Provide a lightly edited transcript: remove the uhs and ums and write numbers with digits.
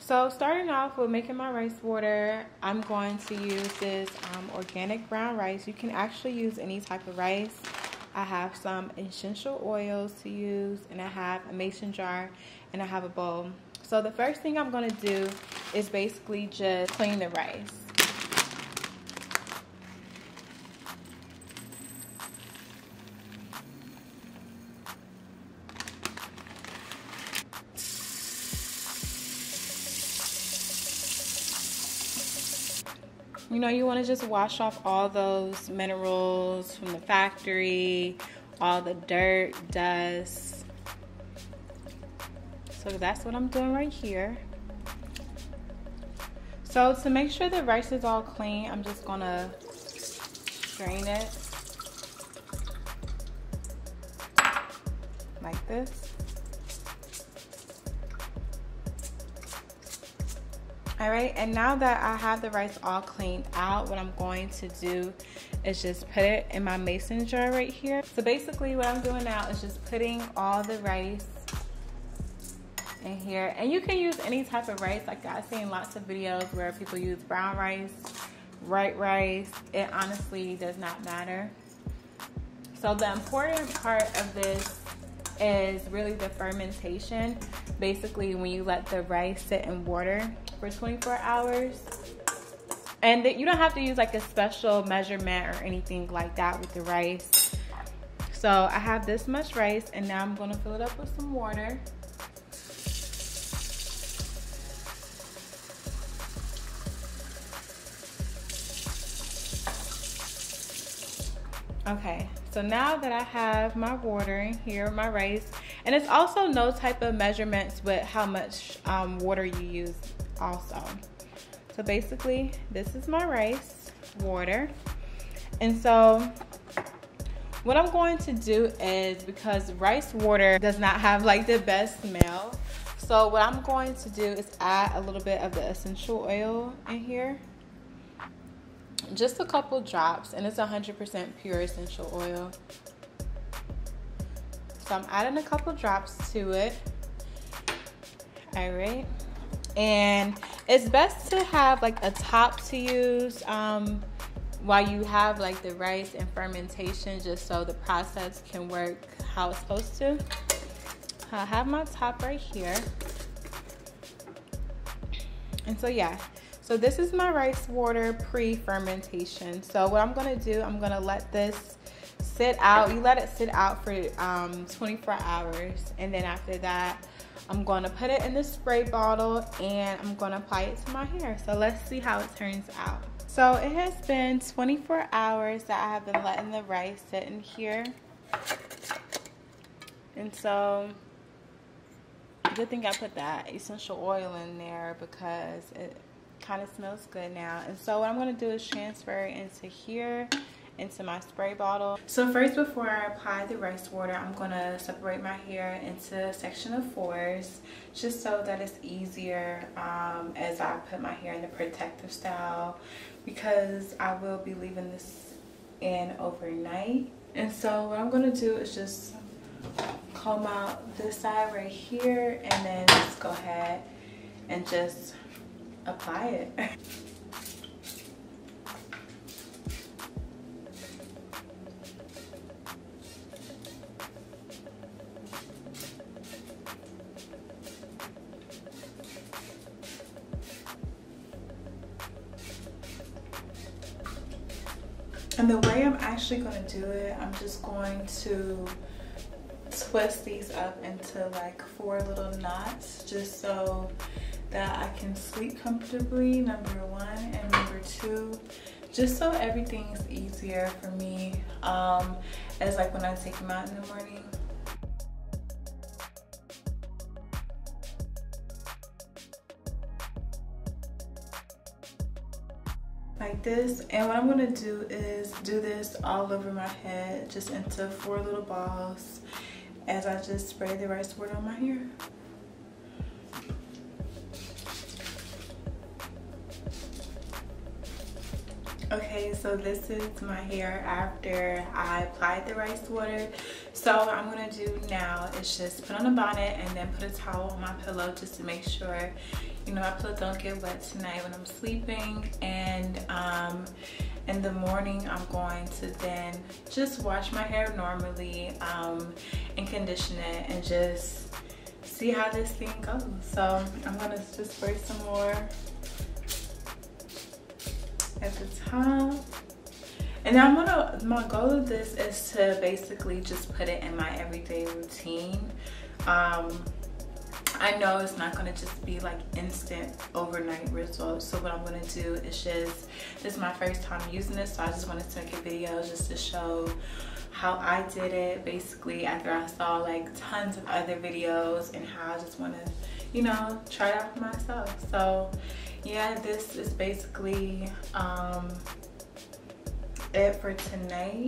So starting off with making my rice water, I'm going to use this organic brown rice. You can actually use any type of rice. I have some essential oils to use, and I have a mason jar, and I have a bowl. So the first thing I'm going to do is basically just clean the rice. You know, you want to just wash off all those minerals from the factory, all the dirt, dust. So that's what I'm doing right here. So to make sure the rice is all clean, I'm just going to strain it like this. All right, and now that I have the rice all cleaned out, what I'm going to do is just put it in my mason jar right here. So basically what I'm doing now is just putting all the rice in here. And you can use any type of rice. Like I've seen lots of videos where people use brown rice, white rice. It honestly does not matter. So the important part of this is really the fermentation. Basically when you let the rice sit in water for 24 hours. And you don't have to use like a special measurement or anything like that with the rice. So I have this much rice, and now I'm going to fill it up with some water. Okay, so now that I have my water in here, my rice, and it's also no type of measurements with how much water you use also. So basically, this is my rice water. And so what I'm going to do is, because rice water does not have like the best smell, so what I'm going to do is add a little bit of the essential oil in here. Just a couple drops, and it's 100% pure essential oil. So I'm adding a couple drops to it. All right. And it's best to have like a top to use while you have like the rice and fermentation, just so the process can work how it's supposed to. I have my top right here. And so yeah, so this is my rice water pre-fermentation. So what I'm gonna do, I'm gonna let this sit out. You let it sit out for 24 hours. And then after that, I'm going to put it in the spray bottle, and I'm going to apply it to my hair. So let's see how it turns out. So it has been 24 hours that I have been letting the rice sit in here. And so, good thing I put that essential oil in there, because it kind of smells good now. And so what I'm going to do is transfer it into here, into my spray bottle. So first, before I apply the rice water, I'm going to separate my hair into a section of 4s, just so that it's easier as I put my hair in the protective style, because I will be leaving this in overnight. And so what I'm going to do is just comb out this side right here, and then just go ahead and just apply it. And the way I'm actually going to do it, I'm just going to twist these up into like 4 little knots, just so that I can sleep comfortably, number 1, and number 2, just so everything's easier for me as like when I take them out in the morning. Like this. And what I'm going to do is do this all over my head, just into 4 little balls, as I just spray the rice water on my hair. Okay, so this is my hair after I applied the rice water. So what I'm gonna do now is just put on a bonnet and then put a towel on my pillow, just to make sure, you know, my pillow don't get wet tonight when I'm sleeping. And in the morning, I'm going to then just wash my hair normally and condition it and just see how this thing goes. So I'm gonna just spray some more at the top. And then my goal of this is to basically just put it in my everyday routine. I know it's not gonna just be like instant overnight results. So what I'm gonna do is this is my first time using this, so I just wanted to make a video just to show how I did it basically after I saw like tons of other videos, and how I just wanna, you know, try it out for myself. So yeah, this is basically it for tonight.